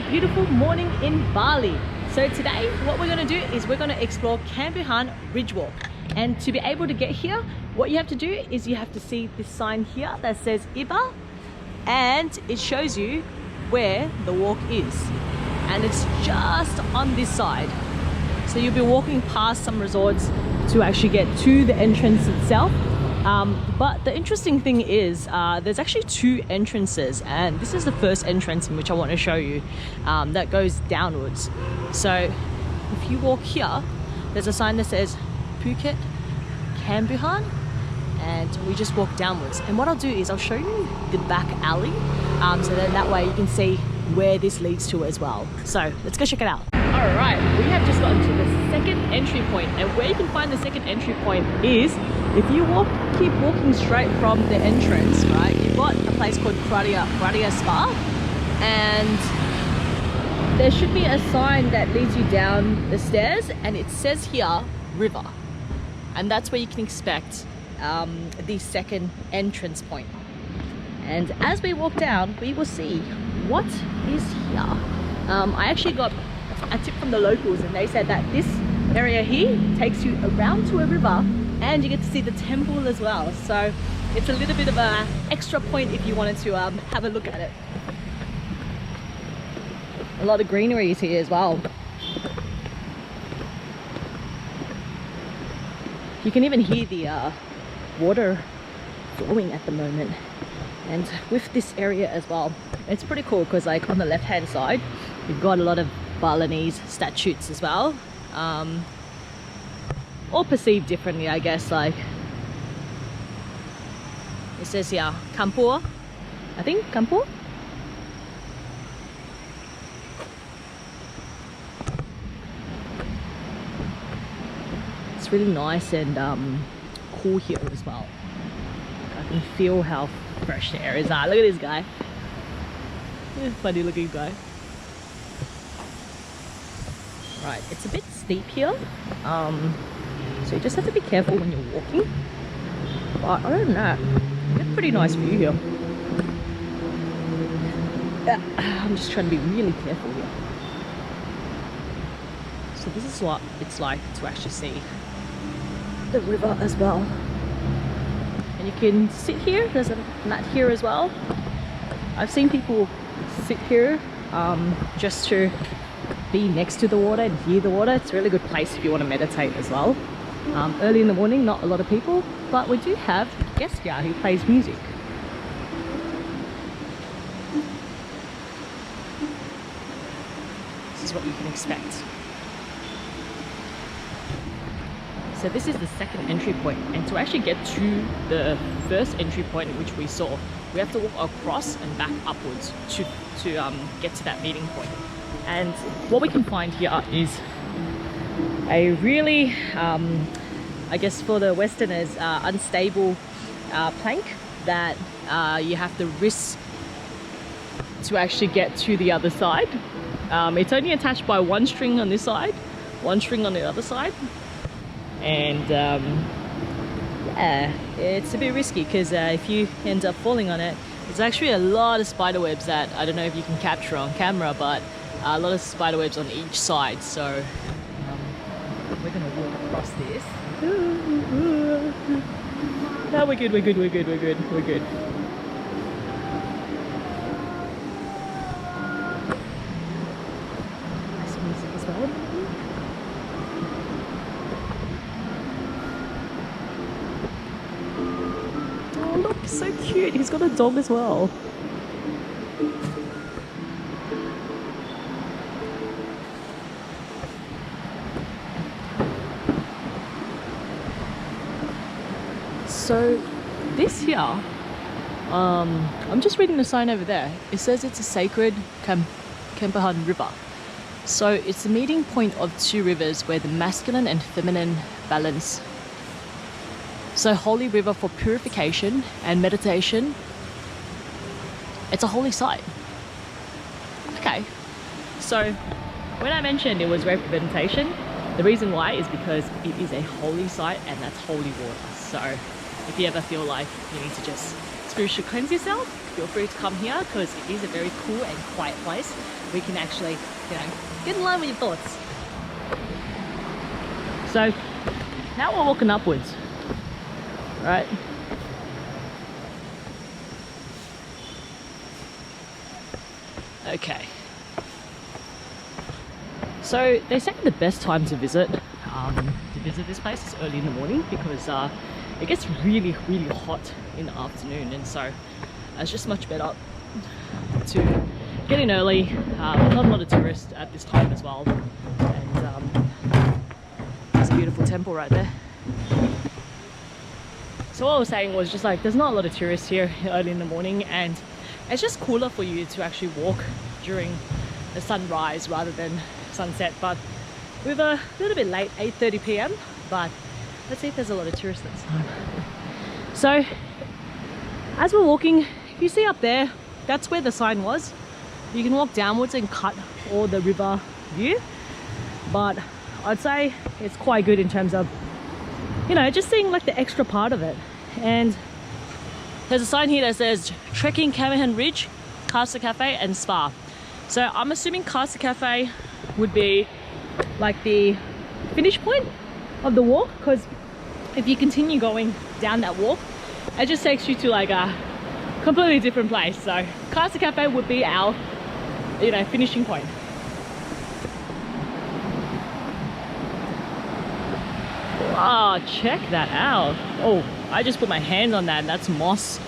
a beautiful morning in Bali. So today what we're going to do is we're going to explore Campuhan Ridge Walk. And to be able to get here, what you have to do is you have to see this sign here that says Iba, and it shows you where the walk is. And it's just on this side. So you'll be walking past some resorts to actually get to the entrance itself. But the interesting thing is there's actually two entrances, and this is the first entrance in which I want to show you that goes downwards. So if you walk here, there's a sign that says Phuket Campuhan, and we just walk downwards. And what I'll do is I'll show you the back alley, so then that way you can see where this leads to as well. So let's go check it out. Alright, we have just gotten to the second entry point, and where you can find the second entry point is if you keep walking straight from the entrance, right? You've got a place called Kradia Spa, and there should be a sign that leads you down the stairs, and it says here river, and that's where you can expect the second entrance point. And as we walk down, we will see what is here. I actually got a tip from the locals, and they said that this area here takes you around to a river, and you get to see the temple as well. So it's a little bit of an extra point if you wanted to have a look at it. A lot of greenery is here as well. You can even hear the water flowing at the moment. And with this area as well, it's pretty cool because like on the left hand side, you've got a lot of Balinese statues as well, all perceived differently, I guess. Like it says here Campuhan, I think Campuhan. It's really nice and cool here as well. I can feel how fresh the air is. Look at this guy. Funny looking guy. Right, it's a bit steep here, so you just have to be careful when you're walking. But other than that, you get a pretty nice view here. I'm just trying to be really careful here. So this is what it's like to actually see the river as well. And you can sit here. There's a mat here as well. I've seen people sit here just to be next to the water and hear the water. It's a really good place if you want to meditate as well. Early in the morning, not a lot of people, but we do have a guest here who plays music. This is what you can expect. So this is the second entry point, and to actually get to the first entry point which we saw, we have to walk across and back upwards to get to that meeting point. And what we can find here is a really, I guess for the Westerners, unstable plank that you have to risk to actually get to the other side. It's only attached by one string on this side, one string on the other side. And yeah, it's a bit risky because if you end up falling on it, there's actually a lot of spider webs that I don't know if you can capture on camera, but a lot of spider webs on each side. So we're gonna walk across this. No, we're good. Nice music as well. Oh look, so cute. He's got a dog as well. So this here, I'm just reading the sign over there. It says it's a sacred Campuhan River. So it's the meeting point of two rivers where the masculine and feminine balance. So holy river for purification and meditation. It's a holy site. Okay, so when I mentioned it was representation, the reason why is because it is a holy site and that's holy water. So if you ever feel like you need to just spiritually cleanse yourself, feel free to come here because it is a very cool and quiet place. We can actually, you know, get in line with your thoughts. So now we're walking upwards, right? Okay. So they say the best time to visit this place is early in the morning because it gets really hot in the afternoon, and so it's just much better to get in early. Not a lot of tourists at this time as well, and there's a beautiful temple right there. So what I was saying was just like there's not a lot of tourists here early in the morning, and it's just cooler for you to actually walk during the sunrise rather than sunset. But we're a little bit late, 8:30 p.m, but let's see if there's a lot of tourists this time. So as we're walking, if you see up there, that's where the sign was. You can walk downwards and cut all the river view, but I'd say it's quite good in terms of, you know, just seeing like the extra part of it. And there's a sign here that says trekking Campuhan Ridge, Casa Cafe and Spa. So I'm assuming Casa Cafe would be like the finish point of the walk, because if you continue going down that walk, it just takes you to like a completely different place. So Casa Cafe would be our, you know, finishing point. Wow, check that out. Oh, I just put my hand on that and that's moss.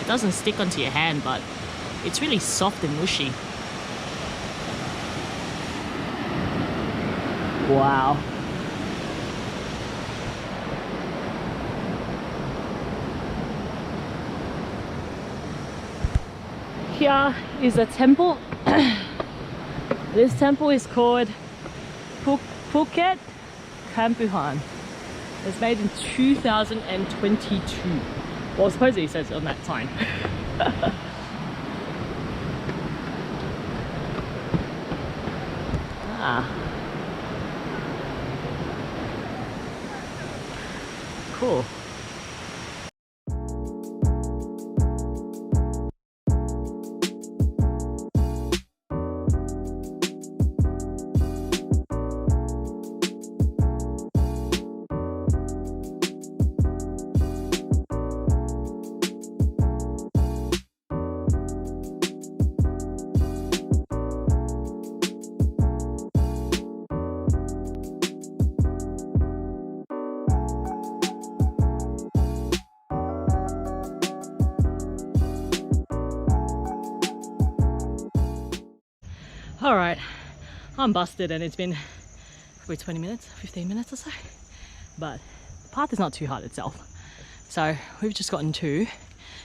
It doesn't stick onto your hand, but it's really soft and mushy. Wow. Here is a temple. This temple is called Phuket Campuhan. It's made in 2022. Well, supposedly it says on that sign. Cool. All right, I'm busted and it's been probably 20 minutes, 15 minutes or so, but the path is not too hard itself. So we've just gotten to,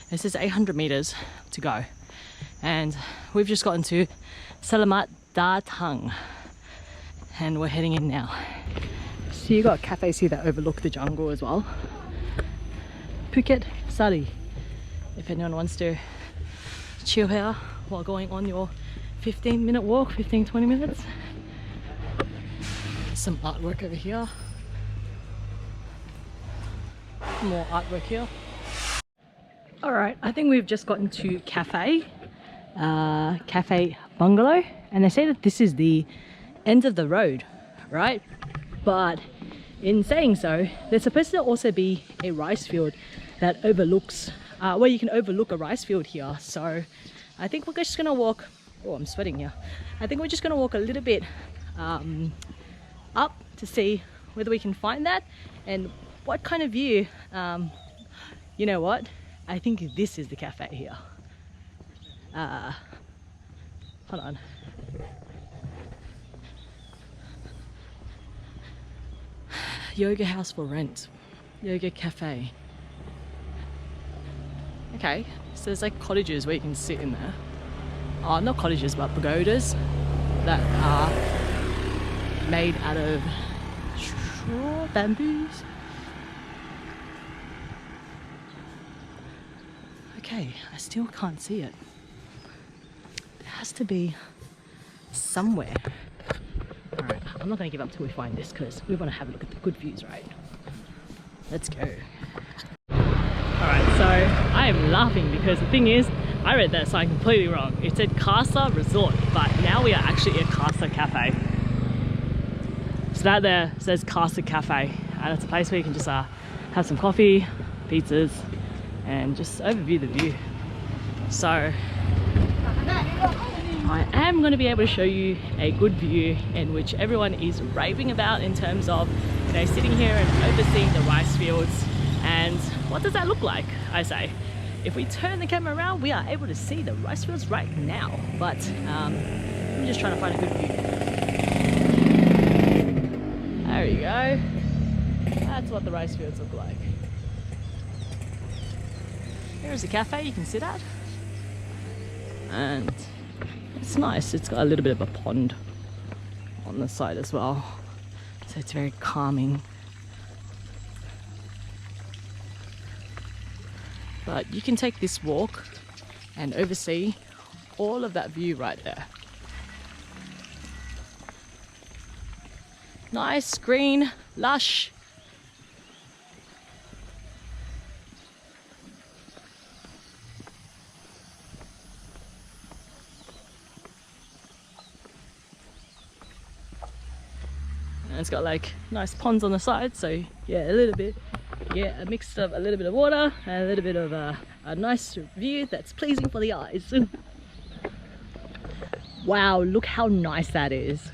it says 800 meters to go, and we've just gotten to Selamat Datang and we're heading in now. So you got cafes here that overlook the jungle as well. Phuket Sari, if anyone wants to chill here while going on your 15-minute walk, 15-20 minutes. Some artwork over here. More artwork here. Alright, I think we've just gotten to Cafe Bungalow, and they say that this is the end of the road, right? But in saying so, there's supposed to also be a rice field that overlooks, where you can overlook a rice field here. So I think we're just gonna walk. Oh, I'm sweating here. I think we're just gonna walk a little bit up to see whether we can find that and what kind of view. You know what? I think this is the cafe here. Hold on. Yoga house for rent. Yoga cafe. Okay, so there's like cottages where you can sit in there. Oh, not cottages, but pagodas that are made out of straw, bamboos. Okay, I still can't see it. There has to be somewhere. Alright, I'm not going to give up till we find this because we want to have a look at the good views, right? Let's go. Alright, so I am laughing because the thing is, I read that sign completely wrong. It said Casa Resort, but now we are actually at Casa Cafe. So that there says Casa Cafe, and it's a place where you can just have some coffee, pizzas, and just overview the view. So I am going to be able to show you a good view in which everyone is raving about in terms of, you know, sitting here and overseeing the rice fields. And what does that look like, I say? If we turn the camera around, we are able to see the rice fields right now, but I'm just trying to find a good view. There you go. That's what the rice fields look like. Here's a cafe you can sit at. And it's nice. It's got a little bit of a pond on the side as well. So it's very calming. But you can take this walk and oversee all of that view right there. Nice, green, lush. And it's got like nice ponds on the side, so yeah, a little bit. Yeah, a mix of a little bit of water and a little bit of a nice view that's pleasing for the eyes. Wow, look how nice that is.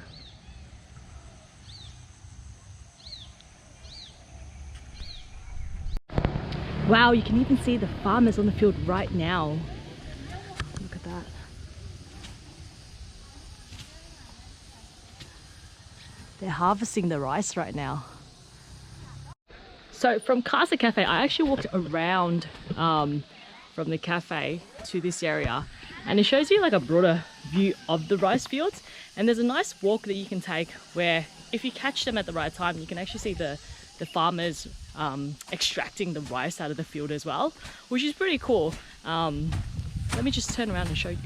Wow, you can even see the farmers on the field right now. Look at that. They're harvesting the rice right now. So from Casa Cafe, I actually walked around from the cafe to this area, and it shows you like a broader view of the rice fields. And there's a nice walk that you can take where if you catch them at the right time, you can actually see the farmers extracting the rice out of the field as well, which is pretty cool. Let me just turn around and show you.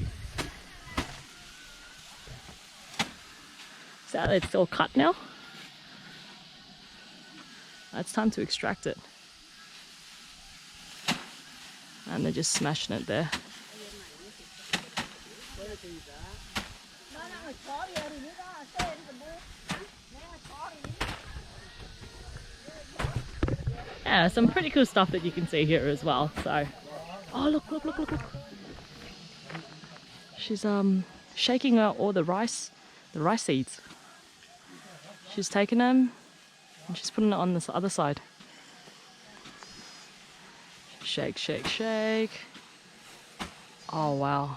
So it's all cut now. It's time to extract it. And they're just smashing it there. Yeah, some pretty cool stuff that you can see here as well. So, oh look. She's shaking out all the rice seeds. She's taking them and she's putting it on this other side. Shake, shake, shake. Oh wow.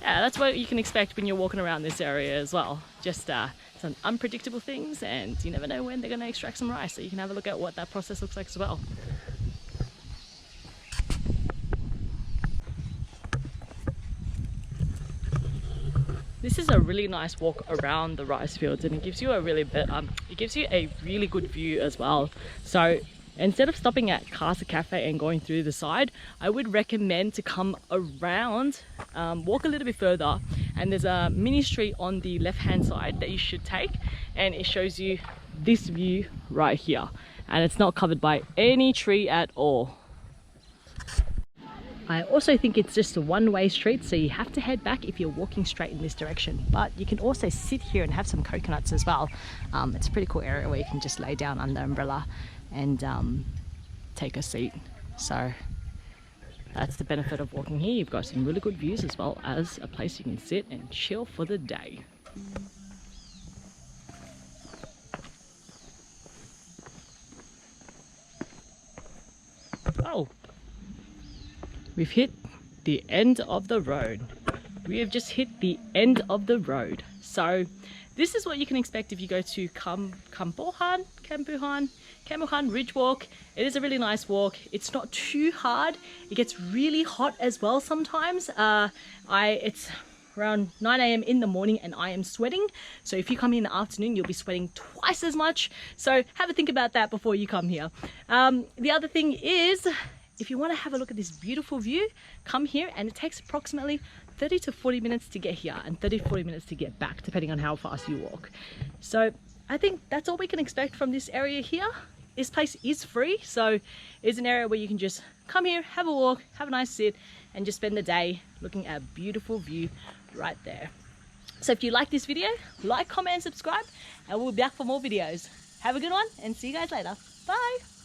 Yeah, that's what you can expect when you're walking around this area as well. Just some unpredictable things, and you never know when they're going to extract some rice, so you can have a look at what that process looks like as well. This is a really nice walk around the rice fields, and it gives you a really good view as well. So instead of stopping at Casa Cafe and going through the side, I would recommend to come around, walk a little bit further, and there's a mini street on the left hand side that you should take, and it shows you this view right here, and it's not covered by any tree at all. I also think it's just a one-way street, so you have to head back if you're walking straight in this direction. But you can also sit here and have some coconuts as well. It's a pretty cool area where you can just lay down under umbrella and take a seat. So that's the benefit of walking here. You've got some really good views as well as a place you can sit and chill for the day. Oh! We've hit the end of the road. We have just hit the end of the road. So this is what you can expect if you go to Campuhan Ridge Walk. It is a really nice walk. It's not too hard. It gets really hot as well sometimes. It's around 9 AM in the morning and I am sweating. So if you come in the afternoon, you'll be sweating twice as much. So have a think about that before you come here. The other thing is, if you want to have a look at this beautiful view, come here, and it takes approximately 30 to 40 minutes to get here and 30 to 40 minutes to get back, depending on how fast you walk. So I think that's all we can expect from this area here. This place is free, so it's an area where you can just come here, have a walk, have a nice sit, and just spend the day looking at a beautiful view right there. So if you like this video, like, comment, and subscribe, and we'll be back for more videos. Have a good one, and see you guys later. Bye.